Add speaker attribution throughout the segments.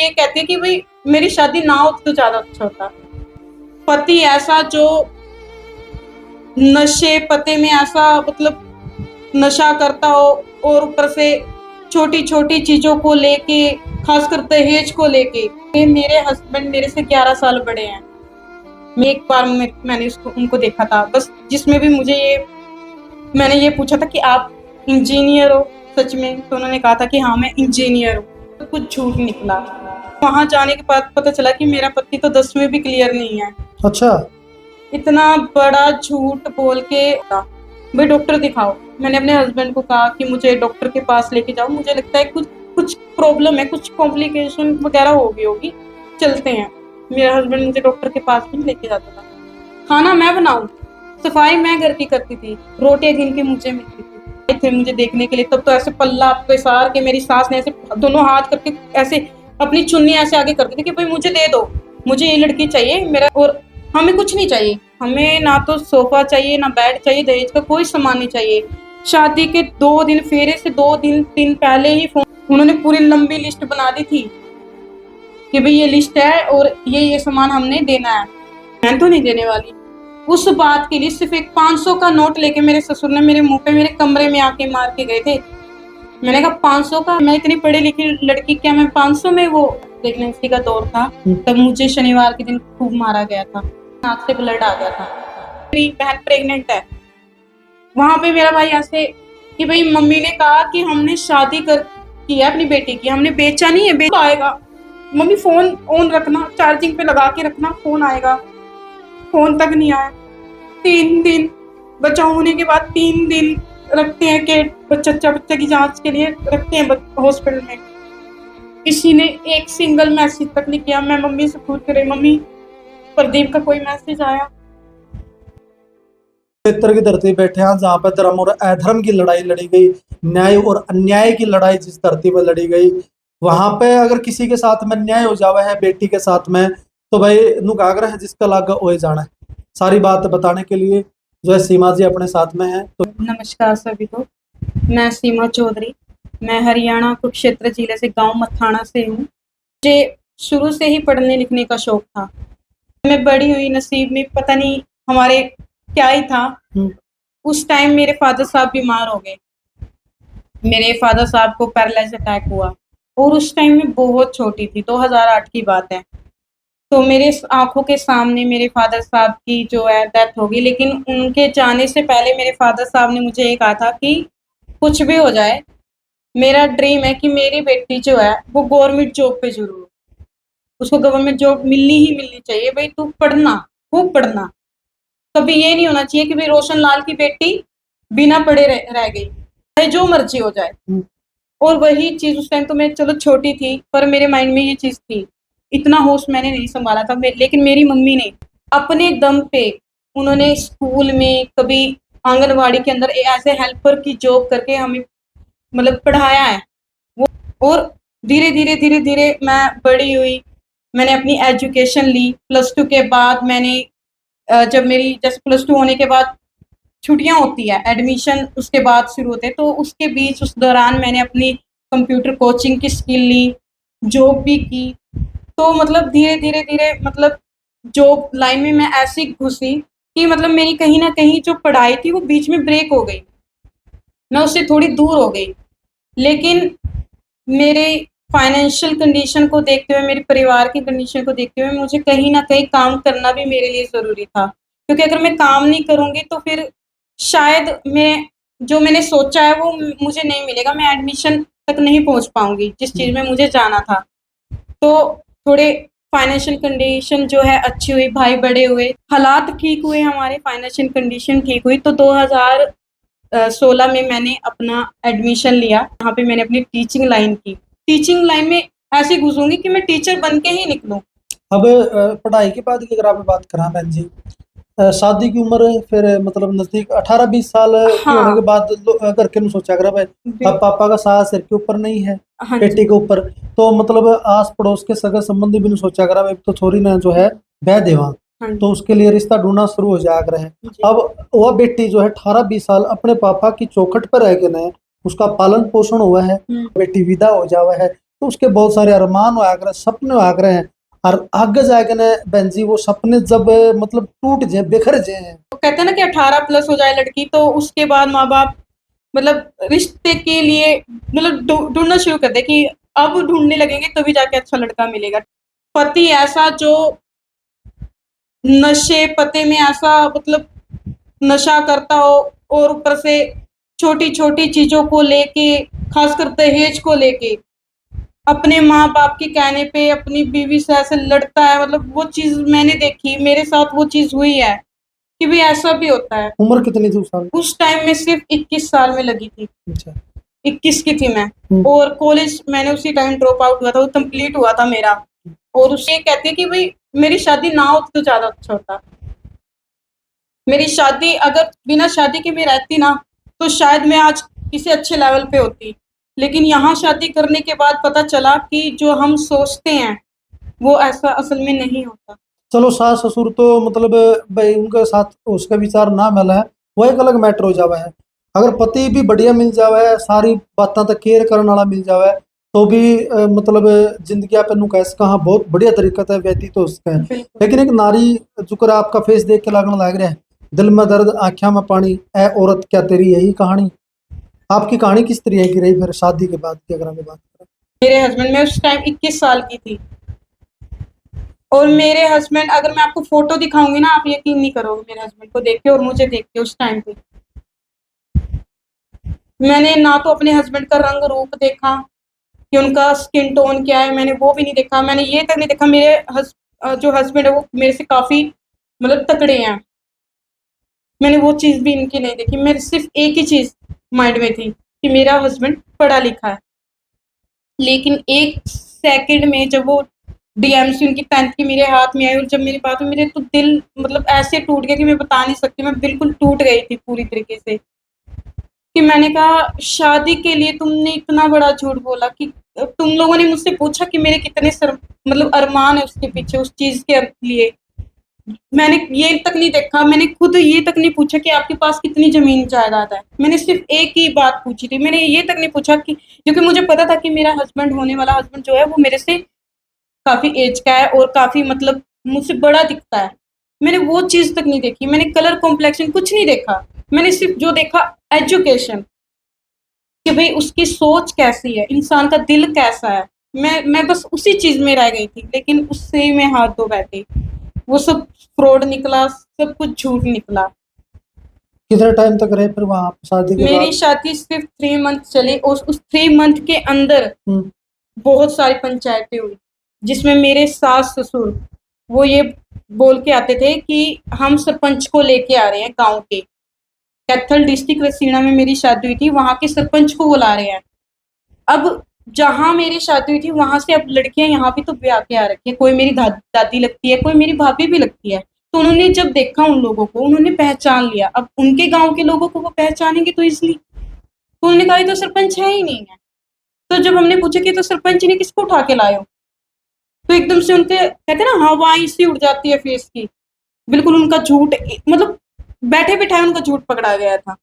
Speaker 1: ये कहती है कि भाई मेरी शादी ना हो तो ज्यादा अच्छा होता। पति ऐसा जो नशे पते में ऐसा मतलब नशा करता हो और ऊपर से छोटी छोटी चीजों को लेके, खासकर दहेज को लेके। ये मेरे हस्बैंड मेरे से 11 साल बड़े हैं। मैं एक बार मैंने उनको देखा था बस, जिसमें भी मैंने ये पूछा था कि आप इंजीनियर हो सच में, तो उन्होंने कहा था कि हाँ मैं इंजीनियर हूँ। तो कुछ झूठ निकला। वहां जाने के बाद पता चला कि मेरा पति तो 10वीं भी क्लियर नहीं है।
Speaker 2: अच्छा।
Speaker 1: इतना बड़ा झूठ बोल के भाई डॉक्टर दिखाओ। मैंने अपने हस्बैंड को कहा कि मुझे डॉक्टर के पास लेके जाओ, मुझे लगता है कुछ कुछ प्रॉब्लम है, कुछ कॉम्प्लिकेशन वगैरह हो गई होगी, चलते हैं। मेरा हस्बैंड मुझे डॉक्टर के पास भी लेके जाता था। खाना मैं बनाऊं, सफाई मैं घर की करती थी, रोटियां गिन के मुझे मिलती थी। थे मुझे देखने के लिए तब तो ऐसे पल्ला पेसार के मेरी सास ने ऐसे दोनों हाथ करके ऐसे अपनी चुन्नी ऐसे आगे करती थी कि भाई मुझे दे दो, मुझे ये लड़की चाहिए मेरा, और हमें कुछ नहीं चाहिए। हमें ना तो सोफा चाहिए ना बेड चाहिए, दहेज का कोई सामान नहीं चाहिए। शादी के 2 दिन, फेरे से 2 दिन पहले ही उन्होंने पूरी लंबी लिस्ट बना दी थी कि भाई ये लिस्ट है और ये सामान हमने देना है। मैं तो नहीं देने वाली। उस बात के लिए सिर्फ एक 500 का नोट लेके मेरे ससुर ने मेरे मुंह पे मेरे कमरे में आके मार के गए थे। मैंने कहा 500 का, मैं इतनी पढ़ी लिखी लड़की, क्या मैं 500 में? वो प्रेगनेंसी का दौर था तब मुझे शनिवार के दिन खूब मारा गया था, नाक से ब्लड आ गया था। मेरी बहन प्रेग्नेंट है। वहां पे मेरा भाई ऐसे कि भाई मम्मी ने कहा कि हमने शादी की है अपनी बेटी की, हमने बेचा नहीं है, बेटा आएगा। मम्मी फोन ऑन रखना, चार्जिंग पे लगा के रखना, फोन आएगा। फोन तक नहीं आया। 3 दिन बच्चा होने के बाद 3 दिन रखते हैं कि बच्चे की जांच के लिए रखते हैं हॉस्पिटल में। किसी ने एक सिंगल मैसेज तक नहीं किया। मैं मम्मी से पूछ रही, मम्मी प्रदीप का कोई मैसेज आया?
Speaker 2: क्षेत्र की धरती बैठे हैं जहाँ पर धर्म और अधर्म की लड़ाई लड़ी गई, न्याय और अन्याय की लड़ाई जिस धरती पर लड़ी गई, वहां पे अगर किसी के साथ में न्याय हो जावा है बेटी के साथ में, तो भाई नुगागर है जिसका लागा ओए जाना है। सारी बात बताने के लिए जो है सीमा जी अपने साथ में है। तो
Speaker 1: नमस्कार सभी को, मैं सीमा चौधरी, मैं हरियाणा कुरुक्षेत्र जिले से गांव मथाना से हूँ। मुझे शुरू से ही पढ़ने लिखने का शौक था। मैं बड़ी हुई, नसीब में पता नहीं हमारे क्या ही था। उस टाइम मेरे फादर साहब बीमार हो गए। मेरे फादर साहब को पैरालाइज अटैक हुआ और उस टाइम में बहुत छोटी थी, 2008 की बात है। तो मेरे आंखों के सामने मेरे फादर साहब की जो है डेथ हो गई। लेकिन उनके जाने से पहले मेरे फादर साहब ने मुझे ये कहा था कि कुछ भी हो जाए, मेरा ड्रीम है कि मेरी बेटी जो है वो गवर्नमेंट जॉब पे जरूर हो, उसको गवर्नमेंट जॉब मिलनी ही मिलनी चाहिए। भाई तू पढ़ना, खूब पढ़ना, कभी ये नहीं होना चाहिए कि भाई रोशन लाल की बेटी बिना पढ़े रह गई, चाहे जो मर्जी हो जाए। और वही चीज उस टाइम तो मैं चलो छोटी थी, पर मेरे माइंड में ये चीज थी। इतना होश मैंने नहीं संभाला था। लेकिन मेरी मम्मी ने अपने दम पे, उन्होंने स्कूल में, कभी आंगनवाड़ी के अंदर ऐसे हेल्पर की जॉब करके हमें मतलब पढ़ाया है वो। और धीरे धीरे मैं बड़ी हुई, मैंने अपनी एजुकेशन ली। +2 के बाद मैंने जब मेरी जैसे +2 होने के बाद छुट्टियां होती है, एडमिशन उसके बाद शुरू होते हैं, तो उसके बीच उस दौरान मैंने अपनी कंप्यूटर कोचिंग की स्किल ली, जॉब भी की। तो मतलब धीरे धीरे मतलब जॉब लाइन में मैं ऐसी घुसी कि मतलब मेरी कहीं ना कहीं जो पढ़ाई थी वो बीच में ब्रेक हो गई, मैं उससे थोड़ी दूर हो गई। लेकिन मेरे फाइनेंशियल कंडीशन को देखते हुए, मेरे परिवार की कंडीशन को देखते हुए, मुझे कहीं ना कहीं काम करना भी मेरे लिए ज़रूरी था। क्योंकि अगर मैं काम नहीं करूँगी तो फिर शायद जो मैंने सोचा है वो मुझे नहीं मिलेगा, मैं एडमिशन तक नहीं पहुँच पाऊँगी जिस चीज़ में मुझे जाना था। तो थोड़े फाइनेंशियल कंडीशन जो है अच्छी हुई, भाई बड़े हुए, हालात ठीक हुए, हमारे फाइनेंशियल कंडीशन ठीक हुई। तो 2016 में मैंने अपना एडमिशन लिया। यहाँ पे मैंने अपनी टीचिंग लाइन की। टीचिंग लाइन में ऐसे घुसूंगी कि मैं टीचर बन के ही निकलूं।
Speaker 2: अब पढ़ाई के बाद की अगर आप बात करा बहन जी, शादी की उम्र फिर मतलब नजदीक 18-20 साल की होने के बाद घर के सोचा कर भाई अब पापा का साथ सिर के ऊपर नहीं है, बेटी के ऊपर, तो मतलब आस पड़ोस के सगा संबंधी भी सोचा करा भाई तो छोरी ना जो है बह देवा, तो उसके लिए रिश्ता ढूंढना शुरू हो जाया करे। अब वह बेटी जो है 18-20 साल अपने पापा की चौखट पर रह के न उसका पालन पोषण हुआ है, बेटी विदा हो जावा है, तो उसके बहुत सारे अरमान होया करे, सपने होया करे हैं। और आगे जाके ने बहन जी वो सपने जब मतलब टूट जाए, बिखर जाए।
Speaker 1: तो कहते हैं ना कि 18 प्लस हो जाए लड़की तो उसके बाद माँ बाप मतलब रिश्ते के लिए मतलब ढूंढना शुरू कर दे कि अब ढूंढने लगेंगे तभी जाके अच्छा लड़का मिलेगा। पति ऐसा जो नशे पते में ऐसा मतलब नशा करता हो और ऊपर से छोटी छोटी चीजों को लेके, खासकर दहेज को लेके अपने माँ बाप के कहने पे अपनी बीवी से ऐसे लड़ता है। मतलब वो चीज मैंने देखी, मेरे साथ वो चीज हुई है कि भाई ऐसा भी होता है।
Speaker 2: उम्र कितनी थी उस साल?
Speaker 1: उस टाइम में सिर्फ 21 साल में लगी थी।
Speaker 2: अच्छा।
Speaker 1: 21 की थी मैं और कॉलेज मैंने उसी टाइम ड्रॉप आउट हुआ था, वो कंप्लीट हुआ था मेरा। और उसे कहते कि भाई मेरी शादी ना होती तो ज्यादा अच्छा होता। मेरी शादी अगर बिना शादी के मैं रहती ना तो शायद मैं आज किसी अच्छे लेवल पे होती। लेकिन यहाँ शादी करने के बाद पता चला कि जो हम सोचते हैं वो ऐसा असल में नहीं होता।
Speaker 2: चलो सास ससुर तो मतलब भाई उनके साथ उसका विचार ना मिला है, वो एक अलग मैटर हो जावा है। अगर पति भी बढ़िया मिल जावा है, सारी बातों तक केयर करने वाला मिल जावा है, तो भी मतलब जिंदगी आप नु कैसे कहाँ बहुत बढ़िया तरीका से व्यतीत हो सकता है।
Speaker 1: बिल्कुल।
Speaker 2: लेकिन एक नारी जुकर आपका फेस देख के लगने लग रहा है, दिल में दर्द आँखों में पानी, ए औरत क्या तेरी यही कहानी। आपकी कहानी किस तरह की रही फिर शादी के बाद की अगर हमें बात करें?
Speaker 1: मेरे हस्बैंड, मैं उस टाइम 21 साल की थी और मेरे हस्बैंड, अगर मैं आपको फोटो दिखाऊंगी ना आप यकीन नहीं करोगे मेरे हस्बैंड को देख के और मुझे देख के। उस टाइम पे मैंने ना तो अपने हस्बैंड का रंग रूप देखा कि उनका स्किन टोन क्या है, मैंने वो भी नहीं देखा। मैंने ये तक नहीं देखा मेरे जो हस्बैंड है वो मेरे से काफी मतलब तकड़े हैं, मैंने वो चीज भी इनकी नहीं देखी। मेरे सिर्फ एक ही चीज माइंड में थी कि मेरा हस्बैंड पढ़ा लिखा है। लेकिन एक सेकंड में जब वो डीएमसी उनकी 10th की मेरे हाथ में आई और जब मेरी बात हुई, मेरे तो दिल मतलब ऐसे टूट गया कि मैं बता नहीं सकती। मैं बिल्कुल टूट गई थी पूरी तरीके से कि मैंने कहा शादी के लिए तुमने इतना बड़ा झूठ बोला कि तुम लोगों ने मुझसे पूछा कि मेरे कितने मतलब अरमान है उसके पीछे उस चीज के लिए। मैंने ये तक नहीं देखा, मैंने खुद ये तक नहीं पूछा कि आपके पास कितनी जमीन जायदाद है। मैंने सिर्फ एक ही बात पूछी थी, मैंने ये तक नहीं पूछा कि, क्योंकि मुझे पता था कि मेरा हस्बैंड, होने वाला हस्बैंड जो है वो मेरे से काफी एज का है और काफी मतलब मुझसे बड़ा दिखता है। मैंने वो चीज तक नहीं देखी, मैंने कलर कॉम्प्लेक्शन कुछ नहीं देखा। मैंने सिर्फ जो देखा एजुकेशन, कि भाई उसकी सोच कैसी है, इंसान का दिल कैसा है। मैं बस उसी चीज में रह गई थी, लेकिन उससे मैं हाथ धो बैठी। वो सब फ्रॉड निकला, सब कुछ झूठ निकला।
Speaker 2: कितने टाइम तक रहे फिर वहां शादी के
Speaker 1: मेरी
Speaker 2: बाद?
Speaker 1: शादी सिर्फ 3 मंथ चली और उस 3 मंथ के अंदर बहुत सारी पंचायतें हुई जिसमें मेरे सास ससुर वो ये बोल के आते थे कि हम सरपंच को लेके आ रहे हैं गांव के। कैथल डिस्ट्रिक्ट रसीना में मेरी शादी हुई थी, वहां के सरपंच को बुला रहे हैं। अब जहां मेरी शादी हुई थी वहां से अब लड़कियां यहाँ भी तो ब्याह के आ रखी है, कोई मेरी दादी लगती है, कोई मेरी भाभी भी लगती है। तो उन्होंने जब देखा उन लोगों को, उन्होंने पहचान लिया। अब उनके गांव के लोगों को वो पहचानेंगे तो इसलिए, तो उन्होंने कहा ये तो सरपंच है ही नहीं है। तो जब हमने पूछा कि तो सरपंच ने किसको उठा के लाए हो, तो एकदम से उनके कहते ना हवाएं सी उड़ जाती है फेस की। बिल्कुल उनका झूठ, मतलब बैठे बिठाए उनका झूठ पकड़ा गया था।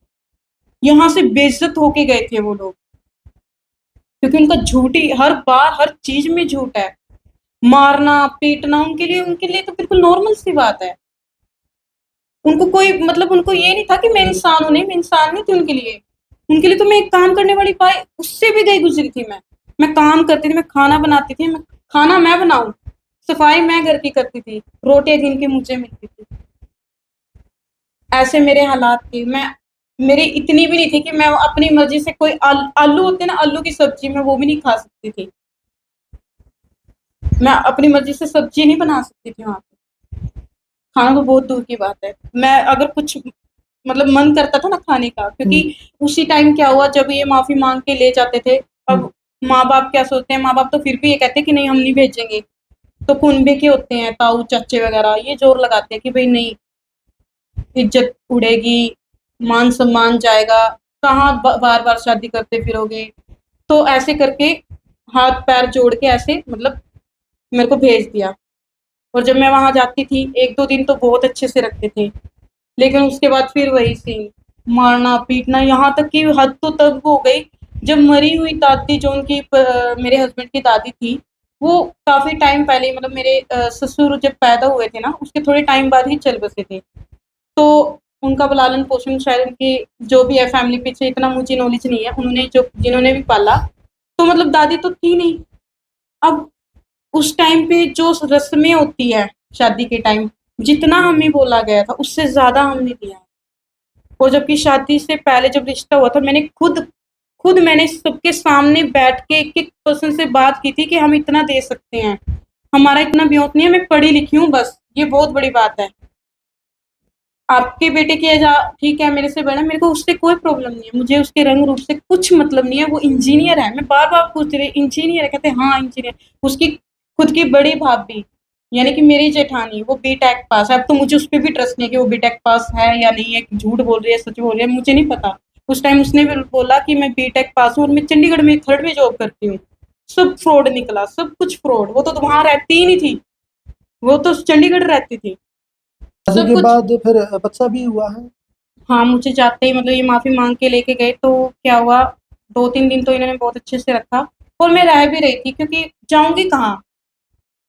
Speaker 1: यहाँ से बेइज्जत होके गए थे वो लोग, क्योंकि उनका झूठ ही हर बार हर चीज में झूठ है। मारना पीटना उनके लिए तो बिल्कुल नॉर्मल सी बात है। उनको कोई मतलब उनको ये नहीं था कि मैं इंसान हूं, नहीं मैं इंसान नहीं थी उनके लिए तो मैं एक काम करने वाली पाई उससे भी गई गुजरी थी। मैं काम करती थी, मैं खाना बनाती थी, मैं खाना मैं बनाऊं, सफाई मैं घर की करती थी, रोटियां गिन के मुझे मिलती थी। ऐसे मेरे हालात थे। मेरी इतनी भी नहीं थी कि मैं अपनी मर्जी से कोई आलू होते ना, आलू की सब्जी मैं वो भी नहीं खा सकती थी। मैं अपनी मर्जी से सब्जी नहीं बना सकती थी वहां पे। खाना तो बहुत दूर की बात है। मैं अगर कुछ मतलब मन करता था ना खाने का, क्योंकि उसी टाइम क्या हुआ जब ये माफी मांग के ले जाते थे। अब माँ बाप क्या सोचते हैं, माँ बाप तो फिर भी ये कहते हैं कि नहीं हम नहीं भेजेंगे। तो कुनबे के होते हैं ताऊ चाचे वगैरह, ये जोर लगाते हैं कि भाई नहीं, इज्जत उड़ेगी, मान सम्मान जाएगा, कहाँ बार बार शादी करते फिरोगे। तो ऐसे करके हाथ पैर जोड़ के ऐसे मतलब मेरे को भेज दिया। और जब मैं वहां जाती थी 1-2 दिन तो बहुत अच्छे से रखते थे, लेकिन उसके बाद फिर वही सीन, मारना पीटना, यहाँ तक कि हद तो तब हो गई जब मरी हुई दादी जो उनकी मेरे हस्बैंड की दादी थी, वो काफ़ी टाइम पहले ही मतलब मेरे ससुर जब पैदा हुए थे ना, उसके थोड़े टाइम बाद ही चल बसे थे। तो उनका पालन-पोषण शायद उनकी जो भी है फैमिली पीछे इतना मुझे नॉलेज नहीं है, उन्होंने जो जिन्होंने भी पाला, तो मतलब दादी तो थी नहीं। अब उस टाइम पे जो रस्में होती है शादी के टाइम, जितना हमें बोला गया था, उससे ज़्यादा हमने दिया। और जबकि शादी से पहले जब रिश्ता हुआ था, मैंने खुद खुद मैंने सबके सामने बैठ के एक-एक पर्सन से बात की थी कि हम इतना दे सकते हैं। हमारा इतना ब्योत नहीं है, मैं पढ़ी लिखी हूँ बस, ये बहुत बड़ी बात है। आपके बेटे की एज ठीक है मेरे से बड़ा है, मेरे को उससे कोई प्रॉब्लम नहीं है, मुझे उसके रंग रूप से कुछ मतलब नहीं है, वो इंजीनियर है। मैं बार-बार पूछ रही इंजीनियर है? कहते हैं हाँ इंजीनियर। उसकी खुद की बड़ी भाभी यानी कि मेरी जेठानी वो बीटेक पास है। अब तो मुझे उस पे भी ट्रस्ट नहीं है कि वो बीटेक पास है या नहीं है, झूठ बोल रही है, सच बोल रही है, मुझे नहीं पता। उस टाइम उसने भी बोला कि मैं बीटेक पास हूँ और मैं चंडीगढ़ में थर्ड में जॉब करती हूँ। सब फ्रॉड निकला, सब कुछ फ्रॉड। वो तो वहाँ रहती ही नहीं थी, वो तो चंडीगढ़ रहती थी।
Speaker 2: शादी
Speaker 1: सब
Speaker 2: के
Speaker 1: कुछ
Speaker 2: बाद फिर बच्चा भी हुआ है?
Speaker 1: हाँ, मुझे जाते ही मतलब ये माफ़ी माँग के लेके गए तो क्या हुआ 2-3 दिन तो इन्होंने बहुत अच्छे से रखा और मैं रह भी रही थी क्योंकि जाऊँगी कहाँ?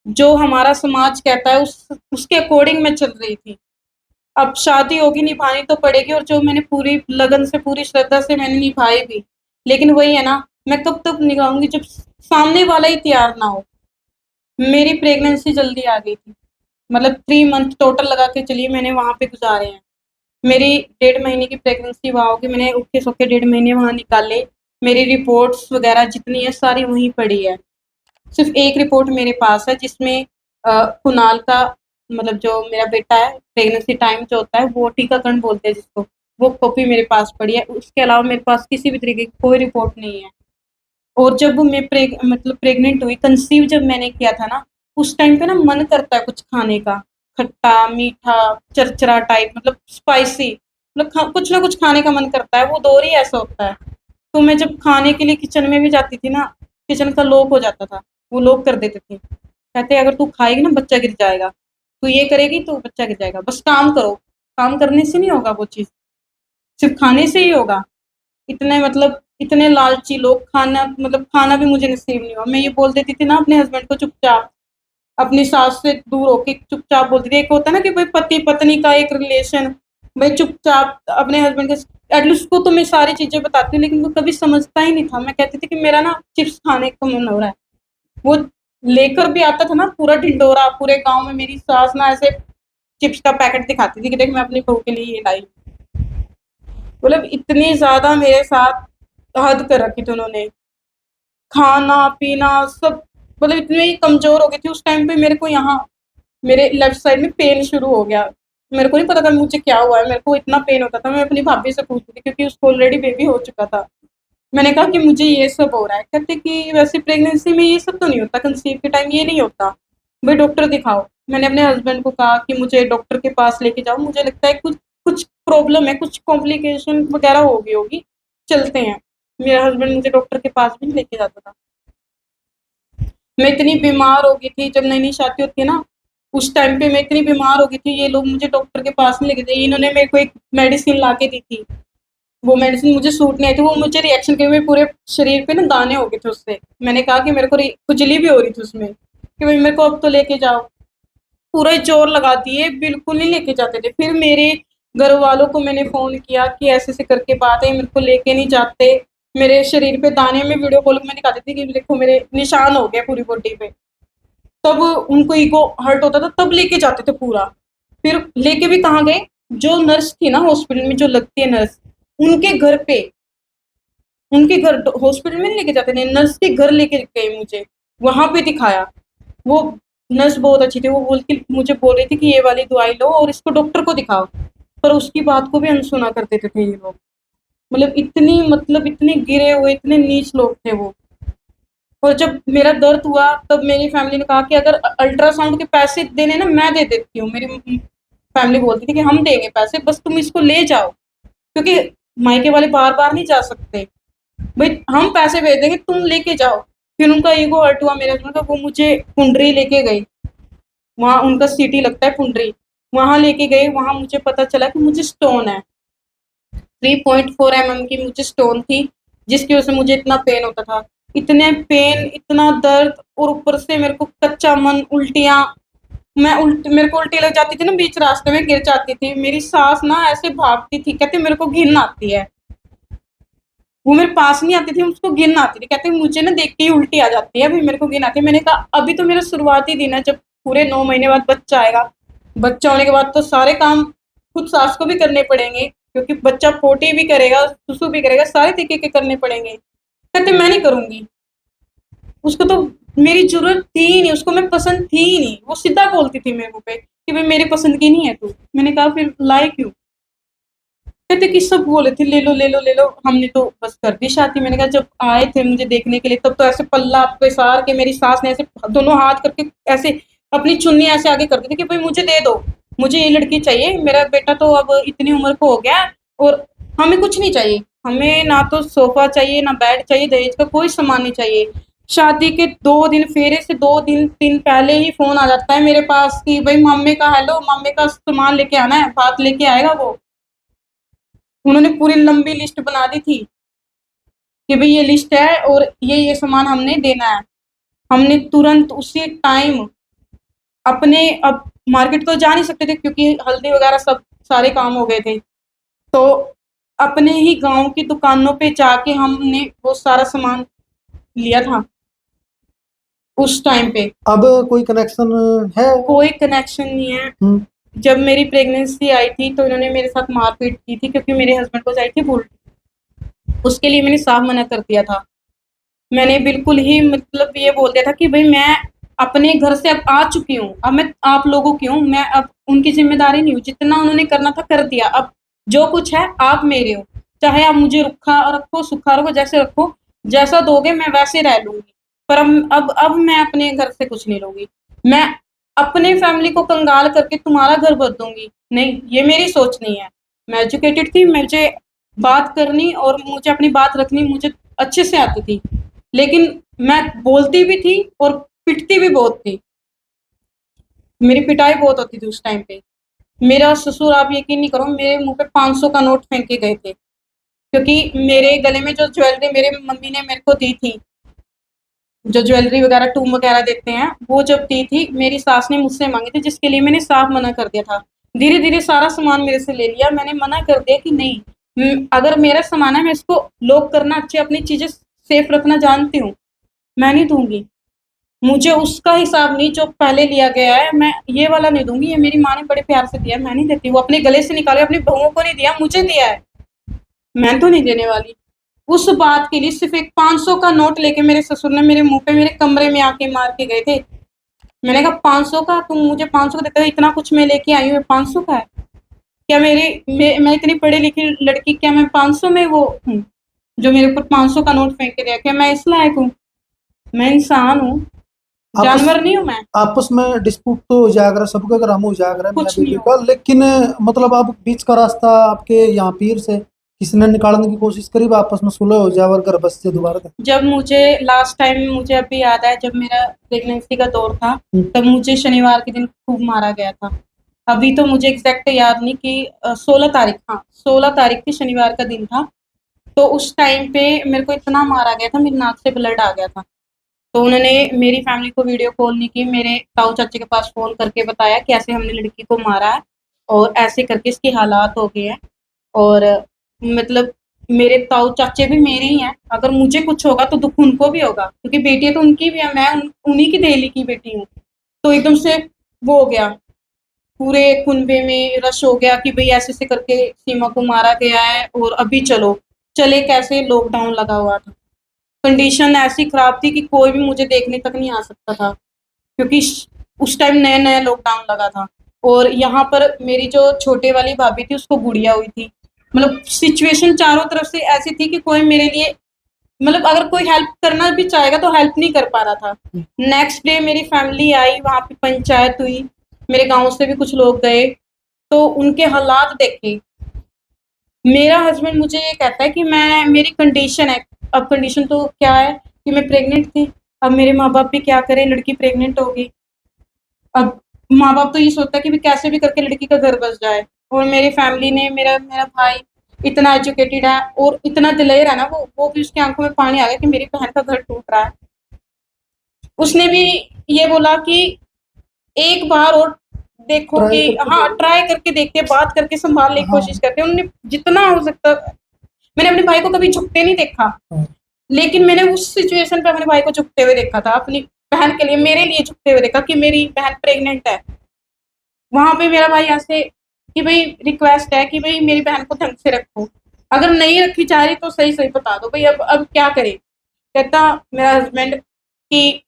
Speaker 1: जो हमारा समाज कहता है उसके अकॉर्डिंग मैं चल रही थी। अब शादी होगी निभानी तो पड़ेगी और जो मैंने पूरी लगन से, पूरी श्रद्धा से मैंने निभाई भी। लेकिन वही है ना, मैं कब तक निभाऊँगी जब सामने वाला ही तैयार ना हो। मेरी प्रेगनेंसी जल्दी आ गई थी। मतलब 3 मंथ टोटल लगा के चलिए मैंने वहाँ पे गुज़ारे हैं। मेरी 1.5 महीने की प्रेगनेंसी वहाँ होगी, मैंने औखे-सौखे 1.5 महीने वहाँ निकाले। मेरी रिपोर्ट्स वग़ैरह जितनी है सारी वहीं पड़ी है। सिर्फ़ एक रिपोर्ट मेरे पास है जिसमें कुणाल का मतलब जो मेरा बेटा है, प्रेगनेंसी टाइम जो होता है वो टीकाकरण बोलते हैं जिसको, वो कॉपी मेरे पास पड़ी है। उसके अलावा मेरे पास किसी भी तरीके की कोई रिपोर्ट नहीं है। और जब मैं मतलब प्रेग्नेंट हुई, कंसीव जब मैंने किया था ना, उस टाइम पे ना मन करता है कुछ खाने का, खट्टा, मीठा, चरचरा टाइप मतलब स्पाइसी मतलब कुछ ना कुछ खाने का मन करता है, वो दौर ही ऐसा होता है। तो मैं जब खाने के लिए किचन में भी जाती थी ना, किचन का लॉक हो जाता था, वो लॉक कर देते थे। कहते अगर तू खाएगी ना बच्चा गिर जाएगा, तू ये करेगी तो बच्चा गिर जाएगा, बस काम करो, काम करने से नहीं होगा वो चीज़, सिर्फ खाने से ही होगा। इतने मतलब इतने लालची लोग, खाना मतलब खाना भी मुझे नसीब नहीं हुआ। मैं ये बोल देती थी ना अपने हस्बैंड को चुपचाप, अपनी सास से दूर होके चुपचाप बोलती थी। एक होता है ना कि भाई पति-पत्नी का एक रिलेशन, मैं चुपचाप अपने हस्बैंड के एटलीस्ट उसको तो मैं सारी चीज़ें बताती हूँ, लेकिन वो कभी समझता ही नहीं था। मैं कहती थी कि मेरा ना चिप्स खाने का मन हो रहा है। वो लेकर भी आता था ना पूरा ढिंढोरा, पूरे गाँव में मेरी सास ना ऐसे चिप्स का पैकेट दिखाती थी कि देख मैं अपनी बहू के लिए ये लाई। मतलब इतनी ज़्यादा मेरे साथ हद कर रखी थी उन्होंने। खाना-पीना सब मतलब इतनी कमज़ोर हो गई थी उस टाइम पे मेरे को यहाँ मेरे लेफ्ट साइड में पेन शुरू हो गया। मेरे को नहीं पता था मुझे क्या हुआ है, मेरे को इतना पेन होता था, मैं अपनी भाभी से पूछती थी क्योंकि उसको ऑलरेडी बेबी हो चुका था। मैंने कहा कि मुझे ये सब हो रहा है, कहते कि वैसे प्रेगनेंसी में ये सब तो नहीं होता, कंसीव के टाइम ये नहीं होता, भाई डॉक्टर दिखाओ। मैंने अपने हस्बैंड को कहा कि मुझे डॉक्टर के पास लेके जाओ, मुझे लगता है कुछ कुछ प्रॉब्लम है, कुछ कॉम्प्लिकेशन वगैरह हो गई होगी, चलते हैं। मेरा हस्बैंड मुझे डॉक्टर के पास भी नहीं लेके जाता था। मैं इतनी बीमार हो गई थी जब नई-नई शादी होती है ना, उस टाइम पे मैं इतनी बीमार हो गई थी, ये लोग मुझे डॉक्टर के पास नहीं लेके गए। इन्होंने मेरे को एक मेडिसिन ला के दी थी, वो मेडिसिन मुझे सूट नहीं आई थी, वो मुझे रिएक्शन के मेरे पूरे शरीर पे ना दाने हो गए थे उससे। मैंने कहा कि मेरे को खुजली भी हो रही थी उसमें, कि भाई मेरे को अब तो लेके जाओ। पूरा ही ज़ोर लगा दिए, बिल्कुल नहीं लेके जाते थे। फिर मेरे घरवालों को मैंने फ़ोन किया कि ऐसे-ऐसे करके बात है, मेरे को लेके नहीं जाते। मेरे शरीर पे दाने मैं वीडियो कॉल में दिखाती थी कि देखो मेरे निशान हो गए पूरी बॉडी पे। तब उनको ईगो हर्ट होता था, तब लेके जाते थे पूरा। फिर लेके भी कहाँ गए, जो नर्स थी ना हॉस्पिटल में जो लगती है नर्स, उनके घर पे, उनके घर हॉस्पिटल में नहीं लेके जाते थे, नर्स के घर लेके गए मुझे, वहाँ पे दिखाया। वो नर्स बहुत अच्छी थी, वो बोल के मुझे बोल रही थी कि ये वाली दवाई लो और इसको डॉक्टर को दिखाओ, पर उसकी बात को भी अनसुना कर देते थे ये लोग। मतलब इतने गिरे हुए, इतने नीच लोग थे वो। और जब मेरा दर्द हुआ तब मेरी फैमिली ने कहा कि अगर अल्ट्रासाउंड के पैसे देने ना मैं दे देती हूँ। मेरी फैमिली बोलती थी कि हम देंगे पैसे, बस तुम इसको ले जाओ, क्योंकि मायके वाले बार-बार नहीं जा सकते। भाई हम पैसे भेज देंगे, तुम लेके जाओ। फिर उनका ईगो हर्ट हुआ मेरे हस्बैंड का, वो मुझे कुंडरी लेके गई। वहाँ उनका सिटी लगता है कुंडरी, वहाँ लेके गए, वहाँ मुझे पता चला कि मुझे स्टोन है। 3.4 mm की मुझे स्टोन थी, जिसकी वजह से मुझे इतना पेन होता था, इतने पेन, इतना दर्द, और ऊपर से मेरे को कच्चा मन, उल्टियाँ, मेरे को उल्टी लग जाती थी ना, बीच रास्ते में गिर जाती थी, मेरी सास ना ऐसे भागती थी, कहती मेरे को घिन आती है, वो मेरे पास नहीं आती थी, उसको घिन आती थी, कहती मुझे ना देख के ही उल्टी आ जाती है, अभी मेरे को घिन आती है। मैंने कहा अभी तो मेरा शुरुआती दिन है, जब पूरे 9 महीने बाद बच्चा आएगा, बच्चा होने के बाद तो सारे काम खुद सास को भी करने पड़ेंगे, क्योंकि बच्चा पोटी भी करेगा, सुसु भी करेगा, सारे तरीके के करने पड़ेंगे। कहते मैं नहीं करूंगी, उसको तो मेरी जरूरत थी ही नहीं, उसको मैं पसंद थी ही नहीं, वो सीधा बोलती थी मेरे मुंह पे कि भाई मेरी पसंद की नहीं है तू। मैंने कहा फिर लाए क्यों? कहते कि सब बोले थे ले लो ले लो ले लो, हमने तो बस कर दी शादी। मैंने कहा जब आए थे मुझे देखने के लिए तब तो ऐसे पल्ला पे सार के मेरी सास ने ऐसे दोनों हाथ करके ऐसे अपनी चुन्नी ऐसे आगे कर दी थी कि भाई मुझे दे दो, मुझे ये लड़की चाहिए, मेरा बेटा तो अब इतनी उम्र को हो गया और हमें कुछ नहीं चाहिए, हमें ना तो सोफा चाहिए ना बेड चाहिए, दहेज का कोई सामान नहीं चाहिए। शादी के 2 दिन, फेरे से 2 दिन पहले ही फोन आ जाता है मेरे पास कि भाई मम्मी का, हेलो मम्मी का सामान लेके आना है, बात लेके आएगा वो। उन्होंने पूरी लंबी लिस्ट बना दी थी कि भाई ये लिस्ट है और ये सामान हमने देना है। हमने तुरंत उसी टाइम अपने, अब मार्केट तो जा नहीं सकते थे क्योंकि हल्दी वगैरह सब सारे काम हो गए थे, तो अपने ही गांव की दुकानों पे जाके हमने वो सारा सामान लिया था उस टाइम पे।
Speaker 2: अब कोई कनेक्शन है?
Speaker 1: कोई कनेक्शन नहीं है। जब मेरी प्रेगनेंसी आई थी तो इन्होंने मेरे साथ मारपीट की थी क्योंकि मेरे हस्बैंड को चाहिए थी बुलेट, उसके लिए मैंने साफ मना कर दिया था। मैंने बिल्कुल ही मतलब ये बोल दिया था कि भाई मैं अपने घर से अब आ चुकी हूँ, अब मैं आप लोगों की हूँ, मैं अब उनकी जिम्मेदारी नहीं हूँ, जितना उन्होंने करना था कर दिया, अब जो कुछ है आप मेरे हो, चाहे आप मुझे रुखा रखो सूखा रखो जैसे रखो, जैसा दोगे मैं वैसे रह लूंगी, पर अब मैं अपने घर से कुछ नहीं लूंगी, मैं अपने फैमिली को कंगाल करके तुम्हारा घर भर दूंगी, नहीं ये मेरी सोच नहीं है। मैं एजुकेटेड थी, मुझे बात करनी और मुझे अपनी बात रखनी मुझे अच्छे से आती थी, लेकिन मैं बोलती भी थी और पिटती भी बहुत थी, मेरी पिटाई बहुत होती थी उस टाइम पे। मेरा ससुर, आप यकीन नहीं करो, मेरे मुंह पे 500 का नोट फेंक के गए थे, क्योंकि मेरे गले में जो ज्वेलरी मेरे मम्मी ने मेरे को दी थी, जो ज्वेलरी वगैरह टूम वगैरह देते हैं, वो जब दी थी मेरी सास ने मुझसे मांगी थी, जिसके लिए मैंने साफ मना कर दिया था। धीरे धीरे सारा सामान मेरे से ले लिया, मैंने मना कर दिया कि नहीं, अगर मेरा सामान है मैं इसको लॉक करना अच्छे, अपनी चीजें सेफ रखना जानती हूँ, मैं नहीं दूंगी, मुझे उसका हिसाब नहीं जो पहले लिया गया है, मैं ये वाला नहीं दूंगी, ये मेरी माँ ने बड़े प्यार से दिया, मैं नहीं देती, वो अपने गले से निकाले, अपनी बहुओं को नहीं दिया, मुझे दिया है, मैं तो नहीं देने वाली। उस बात के लिए सिर्फ एक 500 का नोट लेके मेरे ससुर ने मेरे मुंह पे मेरे कमरे में आके मार के गए थे। मैंने कहा 500 का, तुम मुझे 500 का देते हो, इतना कुछ मैं लेके आई हूँ, 500 का है क्या? मैं इतनी पढ़ी लिखी लड़की, क्या मैं 500 में वो हूँ जो मेरे ऊपर 500 का नोट फेंक के दिया? क्या मैं इस लायक हूँ? मैं इंसान हूँ,
Speaker 2: आपस
Speaker 1: जानवर नहीं हूँ मैं।
Speaker 2: आपस में डिस्प्यूट तो उजागर सबका ग्राम उजागर है मियां
Speaker 1: कुछ नहीं
Speaker 2: बीवी
Speaker 1: हुआ।
Speaker 2: का, लेकिन मतलब आप बीच का रास्ता आपके यहाँ पीर से किसी ने निकालने की कोशिश करी, आपस में सुलह हो जाए और घर बस से दोबारा तक?
Speaker 1: जब मुझे लास्ट टाइम, मुझे अभी याद है, जब मेरा प्रेगनेंसी का दौर था, तब मुझे शनिवार के दिन खूब मारा गया था। अभी तो मुझे एग्जैक्ट याद नहीं कि 16 तारीख, हाँ 16 तारीख थी, शनिवार का दिन था। तो उस टाइम पे मेरे को इतना मारा गया था, मेरी नाक से ब्लड आ गया था। तो उन्होंने मेरी फैमिली को वीडियो कॉल नहीं की, मेरे ताऊ चाचे के पास फोन करके बताया कि ऐसे हमने लड़की को मारा है और ऐसे करके इसके हालात हो गए हैं, और मतलब मेरे ताऊ चाचे भी मेरे ही हैं, अगर मुझे कुछ होगा तो दुख उनको भी होगा, क्योंकि बेटी तो उनकी भी है, मैं उन्हीं की देली की बेटी हूँ। तो एकदम से वो हो गया, पूरे कुनबे में रश हो गया कि भाई ऐसे ऐसे करके सीमा को मारा गया है, और अभी चलो, चले कैसे, लॉकडाउन लगा हुआ था, कंडीशन ऐसी खराब थी कि कोई भी मुझे देखने तक नहीं आ सकता था, क्योंकि उस टाइम नया नया लॉकडाउन लगा था, और यहाँ पर मेरी जो छोटे वाली भाभी थी उसको गुड़िया हुई थी, मतलब सिचुएशन चारों तरफ से ऐसी थी कि कोई मेरे लिए, मतलब अगर कोई हेल्प करना भी चाहेगा तो हेल्प नहीं कर पा रहा था। नेक्स्ट डे मेरी फैमिली आई, वहां पे पंचायत हुई, मेरे गांव से भी कुछ लोग गए, तो उनके हालात देखे। मेरा हस्बैंड मुझे ये कहता है कि मैं, मेरी कंडीशन है, अब कंडीशन तो क्या है कि मैं प्रेग्नेंट थी, अब मेरे माँ बाप भी क्या करें, लड़की प्रेग्नेंट होगी, अब माँ बाप तो ये सोचता है कि भी कैसे भी करके लड़की का घर बस जाए, और मेरी फैमिली ने, मेरा मेरा भाई इतना एजुकेटेड है और इतना दिलेर है ना, वो भी उसकी आंखों में पानी आ गया कि मेरी बहन का घर टूट रहा है। उसने भी ये बोला कि एक बार और देखो
Speaker 2: ट्राई
Speaker 1: कि
Speaker 2: करके
Speaker 1: हाँ,
Speaker 2: देखो।
Speaker 1: ट्राई करके देखते, बात करके संभालने की कोशिश
Speaker 2: हाँ
Speaker 1: करते। उन्होंने जितना हो सकता, मैंने अपने भाई को कभी झुकते नहीं देखा,
Speaker 2: हाँ।
Speaker 1: लेकिन मैंने उस सिचुएशन पे अपने भाई को झुकते हुए देखा था, अपनी बहन के लिए, मेरे लिए झुकते हुए देखा कि मेरी बहन प्रेग्नेंट है। वहां पे मेरा भाई ऐसे कि भाई रिक्वेस्ट है कि भाई मेरी बहन को ढंग से रखो, अगर नहीं रखी जा रही तो सही सही बता दो भाई, अब क्या करे। कहता मेरा हस्बैंड कि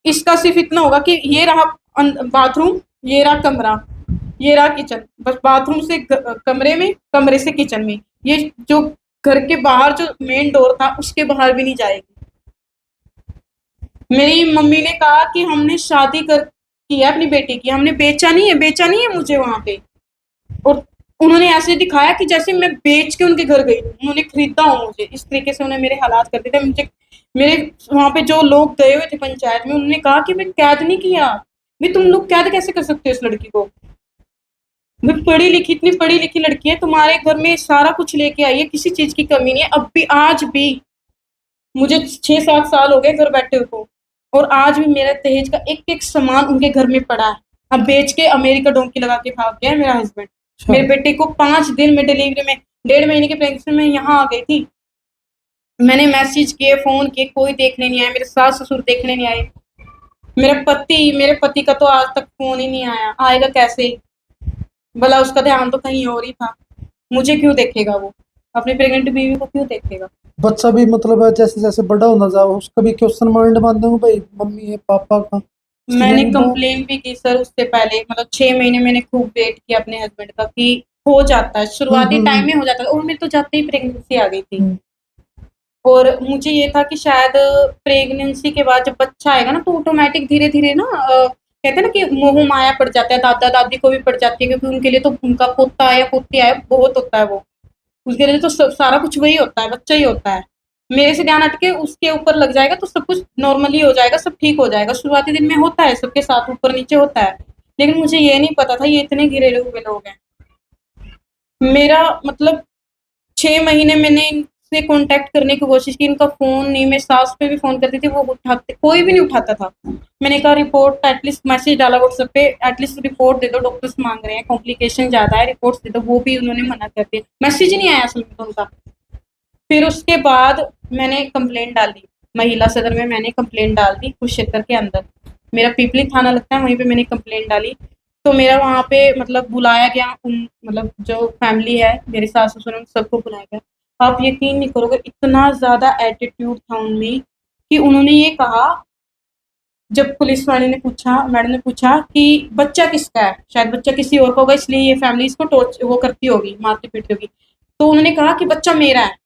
Speaker 1: इसका सिर्फ इतना होगा कि ये रहा बाथरूम, ये रहा कमरा, ये रहा किचन, बस बाथरूम से कमरे में, कमरे से किचन में, ये जो घर के बाहर जो मेन डोर था उसके बाहर भी नहीं जाएगी। मेरी मम्मी ने कहा कि हमने शादी कर की है अपनी बेटी की, हमने बेचा नहीं है, बेचा नहीं है मुझे वहां पे। और उन्होंने ऐसे दिखाया कि जैसे मैं बेच के उनके घर गई, उन्होंने खरीदा हूँ मुझे, इस तरीके से उन्हें मेरे हालात कर दिए थे मुझे। मेरे वहां पे जो लोग गए हुए थे पंचायत में, उन्होंने कहा कि मैं कैद नहीं किया, भाई तुम लोग कैद कैसे कर सकते हो इस लड़की को, भाई पढ़ी लिखी, इतनी पढ़ी लिखी लड़की है, तुम्हारे घर में सारा कुछ लेके आई है, किसी चीज की कमी नहीं है। अब भी, आज भी मुझे 6-7 साल हो गए घर बैठे हुए को, और आज भी मेरा दहेज का एक एक सामान उनके घर में पड़ा है। अब बेच के अमेरिका डोंकी लगा के भाग गया है मेरा हस्बैंड।
Speaker 2: अच्छा।
Speaker 1: मेरे बेटे को 5 दिन में डिलीवरी में, 1.5 महीने के प्रेगनेंसी में यहाँ आ गई थी। मैंने मैसेज किए, फोन किए, कोई देखने नहीं आया, मेरे सास ससुर देखने नहीं आए। मेरे पति का तो आज तक फोन ही नहीं आया, आएगा कैसे, भला उसका ध्यान तो कहीं और ही था। मुझे क्यों देखेगा वो, अपनी प्रेग्नेंट बीवी को क्यों देखेगा।
Speaker 2: बच्चा भी मतलब है जैसे जैसे बड़ा होना जाए उसका भी क्वेश्चन माइंड मान दूंगा भाई मम्मी है पापा का, इसलिए
Speaker 1: मैंने
Speaker 2: नहीं बहुत।
Speaker 1: कंप्लेन भी की सर उससे पहले, मतलब 6 महीने मैंने खूब वेट किया अपने हस्बैंड का कि हो जाता है, शुरुआती टाइम
Speaker 2: हम्म।
Speaker 1: में हो जाता है, और मेरे तो जाते ही प्रेगनेंसी आ गई थी।
Speaker 2: हम्म।
Speaker 1: और मुझे ये था कि शायद प्रेगनेंसी के बाद जब बच्चा आएगा ना, तो ऑटोमेटिक धीरे धीरे ना, कहते हैं ना कि मोह माया पड़ जाता है, दादा दादी को भी पड़ जाती है, क्योंकि उनके लिए तो उनका पोता आया पोती आया बहुत होता है वो, उसके लिए तो सारा कुछ वही होता है, बच्चा ही होता है। मेरे से ध्यान हटके उसके ऊपर लग जाएगा तो सब कुछ नॉर्मली हो जाएगा, सब ठीक हो जाएगा। शुरुआती दिन में होता है, सबके साथ ऊपर नीचे होता है, लेकिन मुझे ये नहीं पता था ये इतने गिरे हुए लोग हैं। मेरा मतलब 6 महीने मैंने इनसे कांटेक्ट करने की कोशिश की, इनका फोन नहीं, मैं सास पे भी फोन करती थी, वो उठाते, कोई भी नहीं उठाता था। मैंने कहा रिपोर्ट एटलीस्ट, मैसेज डाला व्हाट्सएप पे, एटलीस्ट रिपोर्ट दे दो, डॉक्टर्स मांग रहे हैं, कॉम्प्लिकेशन ज्यादा है, रिपोर्ट्स दे दो, वो भी उन्होंने मना कर दिया, मैसेज ही नहीं आया असल में तो उनका। फिर उसके बाद मैंने कंप्लेंट डाली, महिला सदन में मैंने कंप्लेंट डाल दी, कुरुक्षेत्र के अंदर मेरा पीपली थाना लगता है, वहीं पे मैंने कंप्लेंट डाली। तो मेरा वहाँ पे मतलब बुलाया गया, उन मतलब जो फैमिली है मेरे सास ससुर उन सबको बुलाया गया। आप यकीन नहीं करोगे, इतना ज्यादा एटीट्यूड था उनमें कि उन्होंने ये कहा, जब पुलिस वाले ने पूछा, मैडम ने पूछा कि बच्चा किसका है, शायद बच्चा किसी और का होगा, इसलिए ये फैमिली इसको टॉर्च वो करती होगी, मारती पीटती होगी। तो उन्होंने कहा कि बच्चा मेरा है।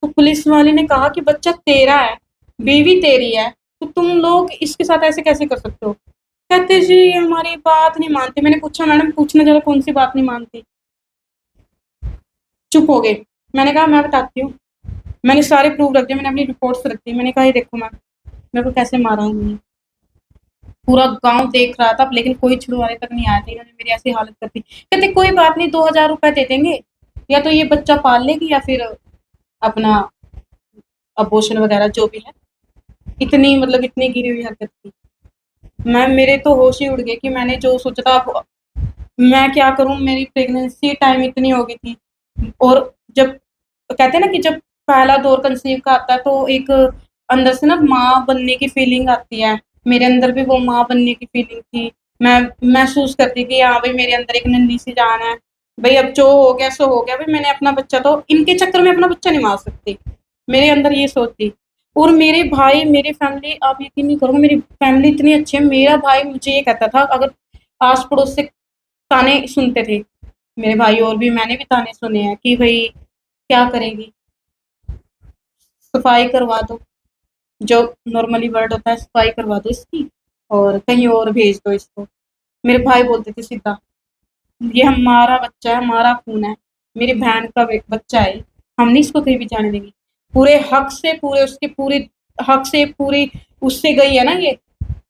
Speaker 1: तो पुलिस वाले ने कहा कि बच्चा तेरा है, बीवी तेरी है, तो तुम लोग इसके साथ ऐसे कैसे कर सकते हो। कहते जी हमारी बात नहीं मानती। मैंने पूछा मैडम पूछना जरा कौन सी बात नहीं मानती। चुप हो गए। मैंने कहा मैं बताती हूँ, मैंने सारे प्रूफ रख दिए, मैंने अपनी रिपोर्ट्स रख दी, मैंने कहा ये देखो मैम मेरे को कैसे मारा उन्होंने, पूरा गांव देख रहा था, लेकिन कोई छुड़वाने तक नहीं आया था, इन्होंने मेरी ऐसी हालत कर दी। कहते कोई बात नहीं, 2,000 रुपए दे देंगे, या तो ये बच्चा पाल लेगी या फिर अपना अबॉर्शन वगैरह जो भी है। इतनी मतलब इतनी गिरी हुई हरकत थी। मैं, मेरे तो होश ही उड़ गए कि मैंने जो सोचा था, अब मैं क्या करूं, मेरी प्रेगनेंसी टाइम इतनी हो गई थी। और जब कहते हैं ना कि जब पहला दौर कंसीव का आता है तो एक अंदर से ना माँ बनने की फीलिंग आती है, मेरे अंदर भी वो माँ बनने की फीलिंग थी। मैं महसूस करती कि हाँ भाई मेरे अंदर एक नन्ही सी जान है, भाई अब जो हो गया सो हो गया, भाई मैंने अपना बच्चा, तो इनके चक्कर में अपना बच्चा नहीं मार सकती, मेरे अंदर ये सोच थी। और मेरे भाई, मेरी फैमिली, आप यकीन नहीं करोगे, मेरी फैमिली इतनी अच्छी है। मेरा भाई मुझे ये कहता था, अगर आस पड़ोस से ताने सुनते थे मेरे भाई, और भी मैंने भी ताने सुने हैं कि भाई क्या करेगी, सफाई करवा दो, जो नॉर्मली वर्ड होता है, सफाई करवा दो इसकी और कहीं और भेज दो इसको। मेरे भाई बोलते थे सीधा, ये हमारा बच्चा है, हमारा खून है, मेरी बहन का बच्चा है, हम नहीं इसको कहीं भी जाने देंगे। पूरे हक से, पूरे उसके पूरे हक से, पूरी उससे गई है ना ये,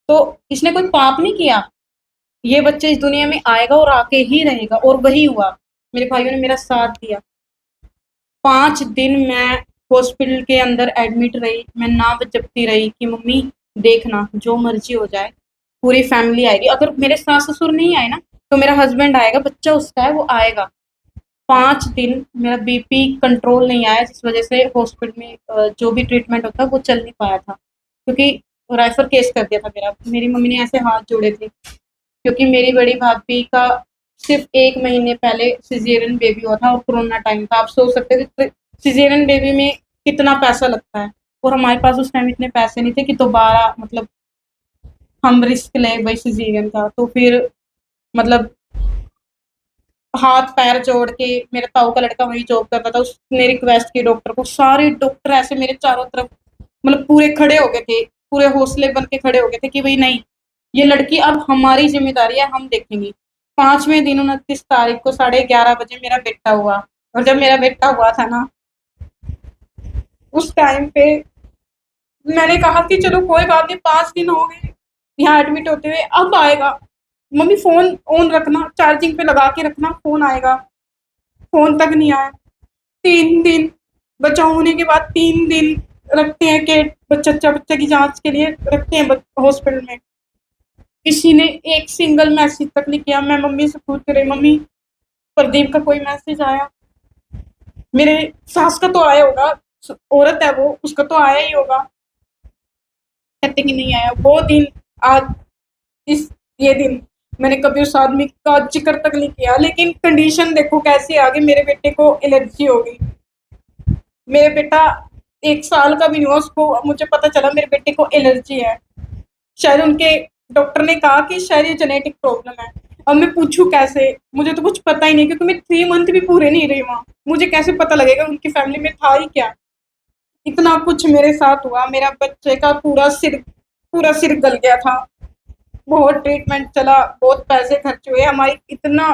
Speaker 1: तो इसने कोई पाप नहीं किया, ये बच्चे इस दुनिया में आएगा और आके ही रहेगा, और वही हुआ। मेरे भाइयों ने मेरा साथ दिया, 5 दिन मैं हॉस्पिटल के अंदर एडमिट रही। मैं ना जपती रही कि मम्मी देखना जो मर्जी हो जाए, पूरी फैमिली आएगी। अगर मेरे सास ससुर नहीं आए ना, तो मेरा हस्बैंड आएगा, बच्चा उसका है वो आएगा। 5 दिन मेरा बीपी कंट्रोल नहीं आया, जिस वजह से हॉस्पिटल में जो भी ट्रीटमेंट होता वो चल नहीं पाया था, क्योंकि रेफर केस कर दिया था मेरा। मेरी मम्मी ने ऐसे हाथ जोड़े थे, क्योंकि मेरी बड़ी भाभी का सिर्फ 1 महीने पहले सिजेरियन बेबी हुआ था और कोरोना टाइम था। आप सोच सकते थे सिजेरियन बेबी में कितना पैसा लगता है, और हमारे पास उस टाइम इतने पैसे नहीं थे कि दोबारा मतलब हम रिस्क लें भाई सिजेरियन का। तो फिर मतलब हाथ पैर जोड़ के, मेरे ताऊ का लड़का वहीं जॉब करता था, उसने रिक्वेस्ट की डॉक्टर को। सारे डॉक्टर ऐसे मेरे चारों तरफ मतलब पूरे खड़े हो गए थे, पूरे हौसले बन के खड़े हो गए थे कि भाई नहीं, ये लड़की अब हमारी जिम्मेदारी है, हम देखेंगे। 5वें दिन 29 तारीख को 11:30 बजे मेरा बेटा हुआ। और जब मेरा बेटा हुआ था ना, उस टाइम पे मैंने कहा कि चलो कोई बात नहीं, 5 दिन हो गए यहाँ एडमिट होते हुए, अब आएगा। मम्मी फोन ऑन रखना, चार्जिंग पे लगा के रखना, फोन आएगा। फोन तक नहीं आया। 3 दिन बच्चा होने के बाद 3 दिन रखते हैं कि बच्चा की जांच के लिए रखते हैं हॉस्पिटल में। किसी ने एक सिंगल मैसेज तक नहीं किया। मैं मम्मी से पूछ रही, मम्मी प्रदीप का कोई मैसेज आया? मेरे सास का तो आया होगा, औरत है वो, उसका तो आया ही होगा। कहते कि नहीं आया। वो दिन आज इस ये दिन मैंने कभी उस आदमी का जिक्र तक नहीं किया। लेकिन कंडीशन देखो कैसी आ गई, मेरे बेटे को एलर्जी हो गई। मेरे बेटा 1 साल का भी नहीं हुआ, उसको मुझे पता चला मेरे बेटे को एलर्जी है। शायद उनके डॉक्टर ने कहा कि शायद ये जेनेटिक प्रॉब्लम है। अब मैं पूछूं कैसे? मुझे तो कुछ पता ही नहीं, क्योंकि मैं 3 मंथ भी पूरे नहीं रही वहां। मुझे कैसे पता लगेगा उनकी फैमिली में था ही क्या? इतना कुछ मेरे साथ हुआ। मेरा बच्चे का पूरा सिर गल गया था। बहुत ट्रीटमेंट चला, बहुत पैसे खर्च हुए हमारी। इतना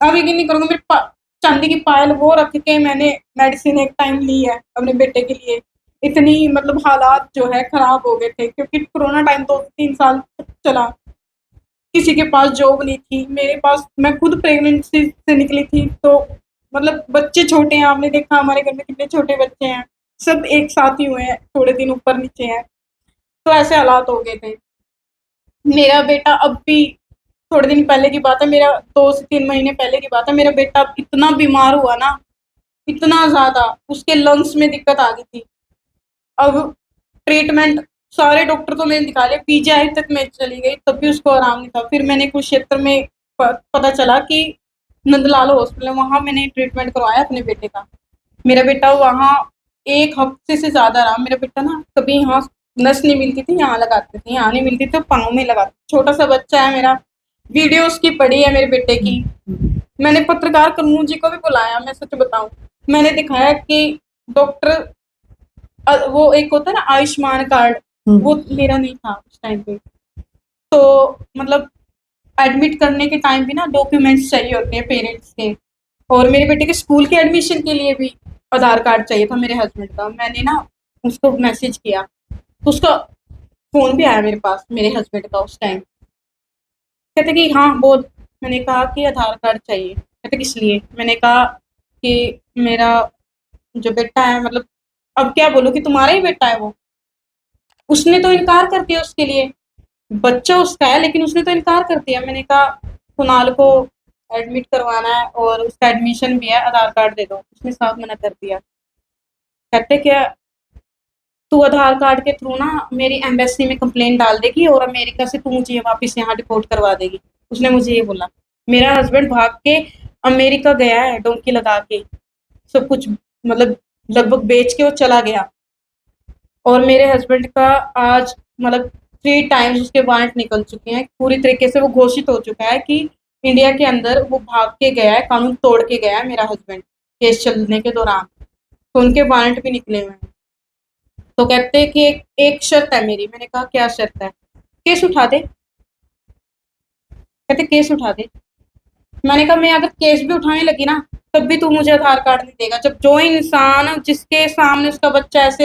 Speaker 1: अब यकीन नहीं करूंगा, मेरे चांदी की पायल वो रख के मैंने मेडिसिन एक टाइम ली है अपने बेटे के लिए। इतनी मतलब हालात जो है खराब हो गए थे, क्योंकि कोरोना टाइम तो 3 साल तक चला। किसी के पास जॉब नहीं थी, मेरे पास, मैं खुद प्रेगनेंसी से निकली थी। तो मतलब बच्चे छोटे हैं, आपने देखा हमारे घर में कितने छोटे बच्चे हैं, सब एक साथ ही हुए हैं, थोड़े दिन ऊपर नीचे हैं। तो ऐसे हालात हो गए थे। मेरा बेटा अब भी, थोड़े दिन पहले की बात है, मेरा 2 से 3 महीने पहले की बात है, मेरा बेटा इतना बीमार हुआ ना, इतना ज्यादा, उसके लंग्स में दिक्कत आ गई थी। अब ट्रीटमेंट सारे डॉक्टर तो मैंने दिखा लिया, पीजीआई तक मैं चली गई, तब भी उसको आराम नहीं था। फिर मैंने कुछ क्षेत्र में पता चला कि नंदलाल हॉस्पिटल है, वहां मैंने ट्रीटमेंट करवाया अपने बेटे का। मेरा बेटा वहां 1 हफ्ते से ज्यादा रहा। मेरा बेटा ना कभी यहाँ नस नहीं मिलती थी, यहाँ लगाते थे, यहाँ नहीं मिलती तो पाँव में लगाते। छोटा सा बच्चा है मेरा, वीडियो उसकी पड़ी है मेरे बेटे की। मैंने पत्रकार कन्नू जी को भी बुलाया, मैं सच बताऊं, मैंने दिखाया कि डॉक्टर, वो एक होता है ना आयुष्मान कार्ड, वो मेरा नहीं था उस टाइम पे। तो मतलब एडमिट करने के टाइम भी ना डॉक्यूमेंट्स चाहिए होते हैं पेरेंट्स के, और मेरे बेटे के स्कूल के एडमिशन के लिए भी आधार कार्ड चाहिए था मेरे हस्बैंड का। मैंने ना उसको मैसेज किया, तो उसका फोन भी आया मेरे पास, मेरे हस्बैंड का उस टाइम। कहते कि हाँ बोल। मैंने कहा कि आधार कार्ड चाहिए। कहते किस लिए? मैंने कहा कि मेरा जो बेटा है, मतलब अब क्या बोलूं कि तुम्हारा ही बेटा है वो। उसने तो इनकार कर दिया उसके लिए, बच्चा उसका है लेकिन उसने तो इनकार कर दिया। मैंने कहा कुणाल को एडमिट करवाना है और उसका एडमिशन भी है, आधार कार्ड दे दो। उसने साफ मना कर दिया। कहते क्या, तू आधार कार्ड के थ्रू ना मेरी एम्बेसी में कंप्लेंट डाल देगी और अमेरिका से तू मुझे वापस यहाँ डिपोर्ट करवा देगी। उसने मुझे ये बोला। मेरा हस्बैंड भाग के अमेरिका गया है, डोंकी लगा के, सब कुछ मतलब लगभग बेच के वो चला गया। और मेरे हस्बैंड का आज मतलब 3 टाइम्स उसके वारंट निकल चुके हैं। पूरी तरीके से वो घोषित हो चुका है कि इंडिया के अंदर वो भाग के गया है, कानून तोड़ के गया है मेरा हस्बैंड केस चलने के दौरान। तो उनके वारंट भी निकले हुए हैं। तो कहते हैं कि एक शर्त है मेरी। मैंने कहा क्या शर्त है? केस उठा दे। कहते केस उठा दे। मैंने कहा मैं अगर केस भी उठाने लगी ना, तब भी तू मुझे आधार कार्ड नहीं देगा। जब जो इंसान जिसके सामने उसका बच्चा ऐसे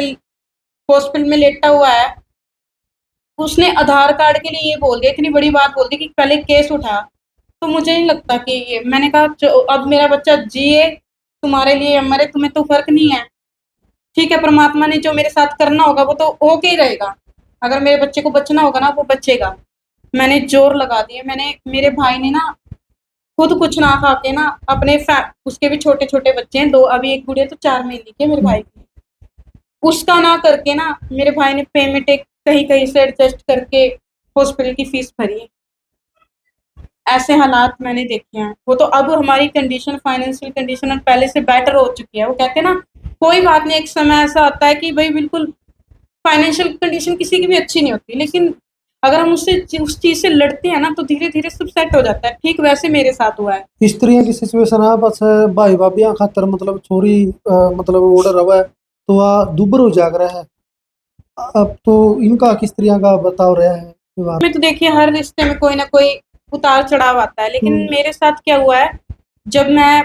Speaker 1: हॉस्पिटल में लेटा हुआ है, उसने आधार कार्ड के लिए ये बोल दिया, इतनी बड़ी बात बोल दी कि पहले केस उठा, तो मुझे नहीं लगता कि ये, मैंने कहा अब मेरा बच्चा जिए तुम्हारे लिए या मरे, तुम्हें तो फर्क नहीं है। ठीक है, परमात्मा ने जो मेरे साथ करना होगा वो तो होके ही रहेगा। अगर मेरे बच्चे को बचना होगा ना, वो बचेगा। मैंने जोर लगा दिए। मैंने, मेरे भाई ने ना खुद कुछ ना खा के ना अपने उसके भी छोटे छोटे बच्चे हैं, दो, अभी एक गुड़िया तो 4 महीने की है मेरे भाई की, उसका ना करके ना मेरे भाई ने पेमेंट एक कहीं कहीं से एडजस्ट करके हॉस्पिटल की फीस भरी है। ऐसे हालात मैंने देखे हैं। वो तो अब हमारी कंडीशन, फाइनेंशियल कंडीशन पहले से बेटर हो चुकी है। वो कहते हैं ना, कोई बात नहीं, एक समय ऐसा आता है कि भाई बिल्कुल फाइनेंशियल कंडीशन किसी की भी अच्छी नहीं होती, लेकिन अगर हम उससे उस चीज से लड़ते हैं ना तो धीरे धीरे सब सेट हो जाता है। ठीक वैसे मेरे साथ हुआ है।
Speaker 2: स्त्रियों की सिचुएशन है बस भाई भाभियां खातर मतलब छोरी मतलब ऑर्डर रहा है तो वह दुबर हो जाग रहा है। अब तो इनका किस तरह का बताओ रहा है विवाह।
Speaker 1: में तो देखिए हर रिश्ते में कोई ना कोई उतार चढ़ाव आता है, लेकिन मेरे साथ क्या हुआ है, जब मैं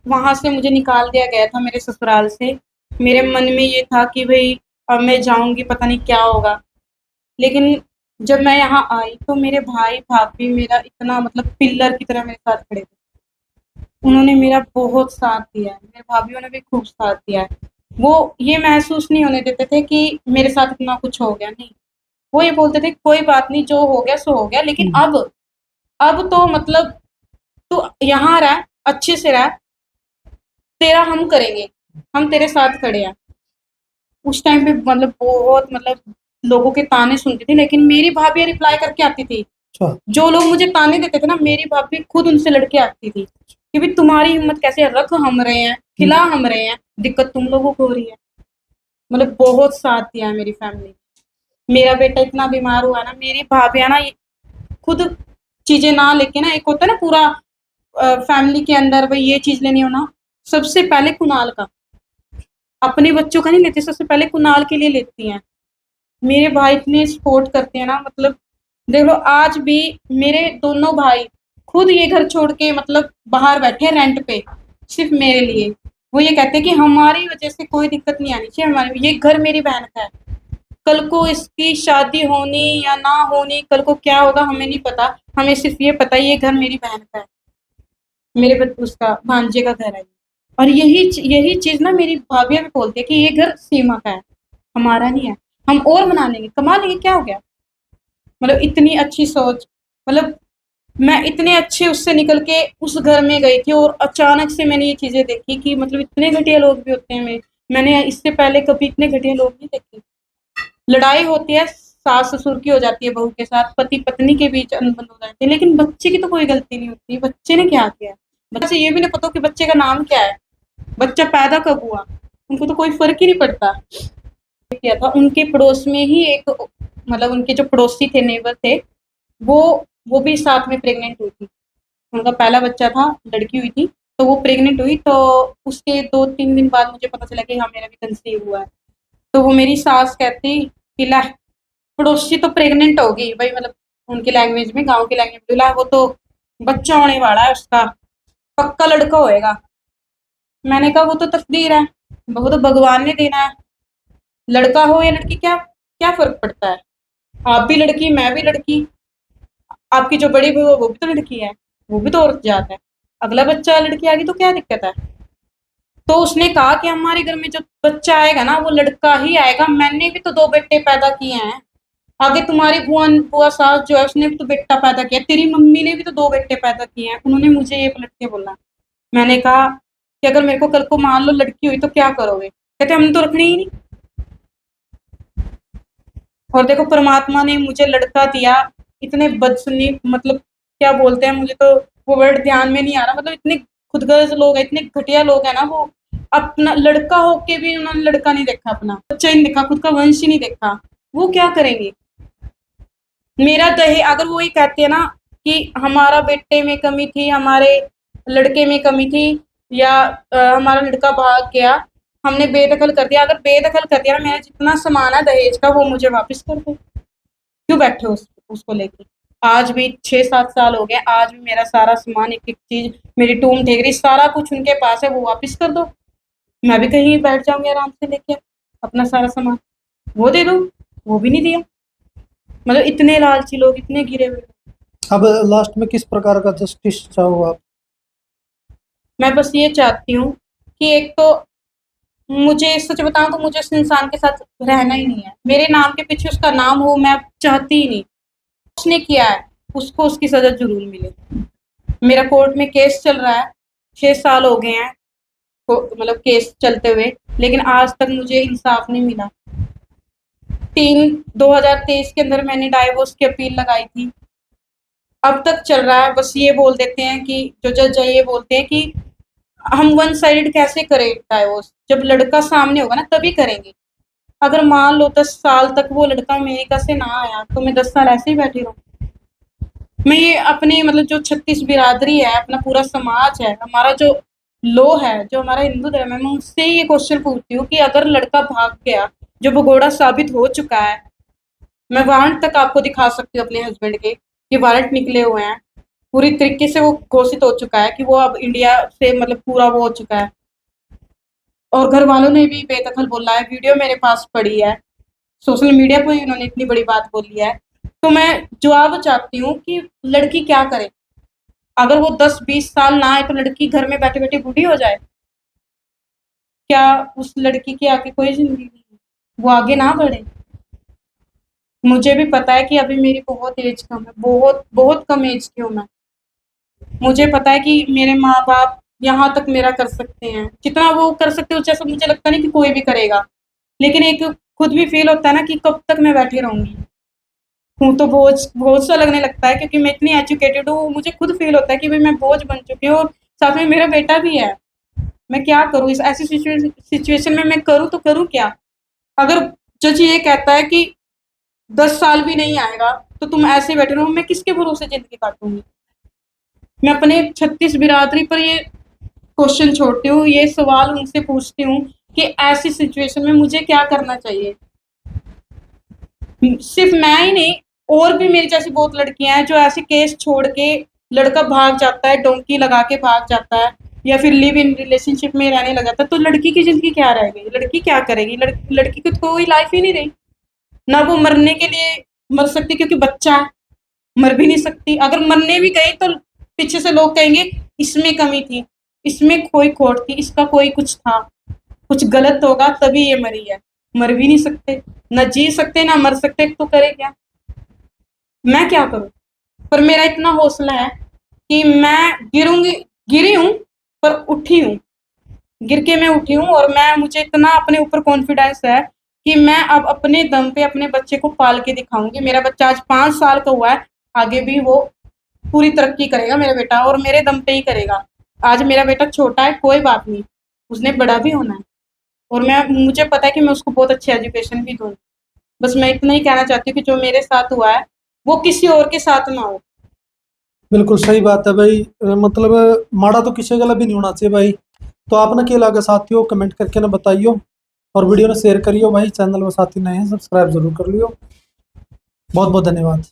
Speaker 1: वहां से, मुझे निकाल दिया गया था मेरे ससुराल से, मेरे मन में ये था कि भाई अब मैं जाऊंगी, पता नहीं क्या होगा। लेकिन जब मैं यहाँ आई तो मेरे भाई भाभी मेरा इतना मतलब पिल्लर की तरह मेरे साथ खड़े थे। उन्होंने मेरा बहुत साथ दिया है, मेरे भाभीयों ने भी खूब साथ दिया है। वो ये महसूस नहीं होने देते थे कि मेरे साथ इतना कुछ हो गया, नहीं। वो ये बोलते थे कोई बात नहीं, जो हो गया सो हो गया, लेकिन अब तो मतलब तू यहाँ रह, अच्छे से रह, तेरा हम करेंगे, हम तेरे साथ खड़े हैं। उस टाइम पे मतलब बहुत मतलब लोगों के ताने सुनती थी, लेकिन मेरी भाभी रिप्लाई करके आती थी।
Speaker 2: अच्छा।
Speaker 1: जो लोग मुझे ताने देते थे ना, मेरी भाभी खुद उनसे लड़के आती थी कि भाई तुम्हारी हिम्मत कैसे है, रख हम रहे हैं, खिला हम रहे हैं, दिक्कत तुम लोगों को हो रही है। मतलब बहुत साथ दिया है मेरी फैमिली ने। मेरा बेटा इतना बीमार हुआ ना, मेरी भाभी ना खुद चीजें ना लेके ना, एक होता है ना पूरा फैमिली के अंदर भाई ये चीज लेनी हो ना, सबसे पहले कुणाल का, अपने बच्चों का नहीं लेती, सबसे पहले कुणाल के लिए लेती हैं। मेरे भाई इतने सपोर्ट करते हैं ना, मतलब देख लो आज भी मेरे दोनों भाई खुद ये घर छोड़ के मतलब बाहर बैठे रेंट पे, सिर्फ मेरे लिए। वो ये कहते हैं कि हमारी वजह से कोई दिक्कत नहीं आनी चाहिए, हमारे ये घर मेरी बहन का है। कल को इसकी शादी होनी या ना होनी, कल को क्या होगा हमें नहीं पता, हमें सिर्फ ये पता है ये घर मेरी बहन का है, मेरे उसका भांजे का घर है। और यही चीज ना मेरी भाभी भी बोलती है कि ये घर सीमा का है, हमारा नहीं है, हम और बना लेंगे, कमा लेंगे, क्या हो गया। मतलब इतनी अच्छी सोच। मतलब मैं इतने अच्छे उससे निकल के उस घर में गई थी और अचानक से मैंने ये चीजें देखी कि मतलब इतने घटिया लोग भी होते हैं। मैंने इससे पहले कभी इतने घटिया लोग नहीं देखे। लड़ाई होती है सास ससुर की, हो जाती है बहू के साथ, पति पत्नी के बीच अनबन हो जाती है, लेकिन बच्चे की तो कोई गलती नहीं होती। बच्चे ने क्या किया, बच्चे ये भी नहीं पता कि बच्चे का नाम क्या है, बच्चा पैदा कब हुआ, उनको तो कोई फर्क ही नहीं पड़ता। किया था उनके पड़ोस में ही एक, मतलब उनके जो पड़ोसी थे, नेबर थे, वो वो भी साथ में प्रेग्नेंट हुई थी। उनका पहला बच्चा था, लड़की हुई थी, तो वो प्रेग्नेंट हुई, तो उसके 2-3 दिन बाद मुझे पता चला कि हाँ मेरा भी कंसीव हुआ है। तो वो मेरी सास कहती कि ला, पड़ोसी तो प्रेग्नेंट होगी भाई, मतलब उनकी लैंग्वेज में, गांव की लैंग्वेज में, ला वो तो बच्चा होने वाला है उसका, पक्का लड़का होएगा। मैंने कहा वो तो तकदीर है, वो तो भगवान ने देना है, लड़का हो या लड़की, क्या क्या फर्क पड़ता है। आप भी लड़की, मैं भी लड़की, आपकी जो बड़ी बहू है वो भी तो लड़की है, वो भी तो औरत जात है, अगला बच्चा लड़की आ गई तो क्या दिक्कत है। तो उसने कहा कि हमारे घर में जो बच्चा आएगा ना वो लड़का ही आएगा, मैंने भी तो 2 बेटे पैदा किए हैं, आगे तुम्हारी बुआ बुआ सास जो है उसने भी तो बेटा पैदा किया, तेरी मम्मी ने भी तो 2 बेटे पैदा किए हैं। उन्होंने मुझे ये पलट के बोला। मैंने कहा कि अगर मेरे को कल को मान लो लड़की हुई तो क्या करोगे, कहते हमने तो रखनी ही नहीं। और देखो परमात्मा ने मुझे लड़का दिया, इतने बदसनी, मतलब क्या बोलते हैं, मुझे तो वो वर्ड ध्यान में नहीं आ रहा, मतलब इतने खुदगर्ज लोग हैं, इतने घटिया लोग हैं ना, वो अपना लड़का होके भी उन्होंने लड़का नहीं देखा, अपना बच्चा ही नहीं देखा, खुद का वंश ही नहीं देखा, वो क्या करेंगे। मेरा दहेज, अगर वो ये कहते हैं ना कि हमारा बेटे में कमी थी, हमारे लड़के में कमी थी, या हमारा लड़का भाग गया, हमने बेदखल कर दिया, अगर बेदखल कर दिया ना, मेरा जितना सामान है दहेज का वो मुझे वापस कर दो। क्यों बैठे हो उसको लेके। आज भी 6-7 साल हो गए, आज भी मेरा सारा सामान, एक एक चीज, मेरी टूम ठेकरी, सारा कुछ उनके पास है, वो वापस कर दो, मैं भी कहीं बैठ जाऊंगी आराम से लेके अपना सारा सामान, वो दे दो, वो भी नहीं दिया। मतलब इतने लालची लोग, इतने गिरे हुए।
Speaker 2: अब लास्ट में किस प्रकार का जस्टिस चाहो आप।
Speaker 1: मैं बस ये चाहती हूँ कि एक तो मुझे सच बताऊँ तो मुझे उस इंसान के साथ रहना ही नहीं है। मेरे नाम के पीछे उसका नाम हो मैं चाहती ही नहीं। उसने किया है, उसको उसकी सज़ा ज़रूर मिले। मेरा कोर्ट में केस चल रहा है, 6 साल हो गए हैं मतलब केस चलते हुए, लेकिन आज तक मुझे इंसाफ नहीं मिला। 2023 के अंदर मैंने डाइवोर्स की अपील लगाई थी। अब तक चल रहा है। बस ये बोल देते हैं कि जो जज है ये बोलते हैं कि हम वन साइडेड कैसे करें डाइवोर्स, जब लड़का सामने होगा ना तभी करेंगे। अगर मान लो 10 साल तक वो लड़का अमेरिका से ना आया तो मैं 10 साल ऐसे ही बैठी रहूँ। मैं ये अपनी मतलब जो 36 बिरादरी है, अपना पूरा समाज है, हमारा जो लॉ है, जो हमारा हिंदू धर्म है, मैं उससे ये क्वेश्चन पूछती हूँ कि अगर लड़का भाग गया, जो भगोड़ा साबित हो चुका है, मैं वारंट तक आपको दिखा सकती हूँ अपने हस्बैंड के कि वारंट निकले हुए हैं। पूरी तरीके से वो घोषित हो चुका है कि वो अब इंडिया से मतलब पूरा वो हो चुका है। और घर वालों ने भी बेदखल बोला है, वीडियो मेरे पास पड़ी है, सोशल मीडिया पे इन्होंने इतनी बड़ी बात बोली है। तो मैं जवाब चाहती हूँ कि लड़की क्या करे? अगर वो 10-20 साल ना आए तो लड़की घर में बैठे-बैठे बूढ़ी हो जाए? क्या उस लड़की की आगे कोई ज़िंदगी नहीं है? वो आगे ना बढ़े? मुझे भी पता है कि अभी मेरी बहुत एज कम है, बहुत बहुत कम एज की हूँ मैं। मुझे पता है कि मेरे माँ-बाप यहाँ तक मेरा कर सकते हैं, जितना वो कर सकते हैं उस जैसा मुझे लगता नहीं कि कोई भी करेगा। लेकिन एक खुद भी फ़ील होता है ना कि कब तक मैं बैठी रहूँगी। हूँ तो बोझ बोझ सा लगने लगता है क्योंकि मैं इतनी एजुकेटेड हूँ, मुझे खुद फ़ील होता है कि भई मैं बोझ बन चुकी हूँ और साथ में मेरा बेटा भी है। मैं क्या करूँ? इस ऐसी सिचुएशन में मैं करूँ तो करूँ क्या? अगर जज ये कहता है कि 10 साल भी नहीं आएगा, तो तुम ऐसे बैठे रहो, मैं किसके भरोसे ज़िंदगी काटूँगी? मैं अपने 36 बिरादरी पर ये क्वेश्चन छोड़ती हूँ, ये सवाल उनसे पूछती हूँ कि ऐसी सिचुएशन में मुझे क्या करना चाहिए? सिर्फ मैं ही नहीं, और भी मेरी जैसी बहुत लड़कियां हैं जो ऐसे केस छोड़ के लड़का भाग जाता है, डोंकी लगा के भाग जाता है या फिर लिव इन रिलेशनशिप में रहने लग जाता है, तो लड़की की जिंदगी क्या रह गई? लड़की क्या करेगी? लड़की की तो कोई लाइफ ही नहीं रही। ना वो मरने के लिए मर सकती क्योंकि बच्चा है, मर भी नहीं सकती। अगर मरने भी गई तो पीछे से लोग कहेंगे इसमें कमी थी, इसमें कोई खोट थी, इसका कोई कुछ था, कुछ गलत होगा तभी ये मरी है। मर भी नहीं सकते, ना जी सकते ना मर सकते, तो करे क्या? मैं क्या करूं? पर मेरा इतना हौसला है कि मैं गिरूंगी, गिरी हूं पर उठी हूं, गिर के मैं उठी हूं और मैं मुझे इतना अपने ऊपर कॉन्फिडेंस है कि मैं अब अपने दम पे अपने बच्चे को पाल के दिखाऊंगी। मेरा बच्चा आज 5 साल का हुआ है, आगे भी वो पूरी तरक्की करेगा मेरा बेटा, और मेरे दम पे ही करेगा। आज मेरा बेटा छोटा है, कोई बात नहीं, उसने बड़ा भी होना है और मैं मुझे पता है कि मैं उसको बहुत अच्छी एजुकेशन भी दूंगी। बस मैं इतना ही कहना चाहती हूँ कि जो मेरे साथ हुआ है वो किसी और के साथ ना हो।
Speaker 2: बिल्कुल सही बात है भाई। मतलब माड़ा तो किसी गला भी नहीं होना चाहिए भाई। तो आप ना के लगा साथियों कमेंट करके ना बताइयो और वीडियो ना शेयर करियो भाई। चैनल में साथी नए हैं सब्सक्राइब जरूर कर लियो। बहुत बहुत धन्यवाद।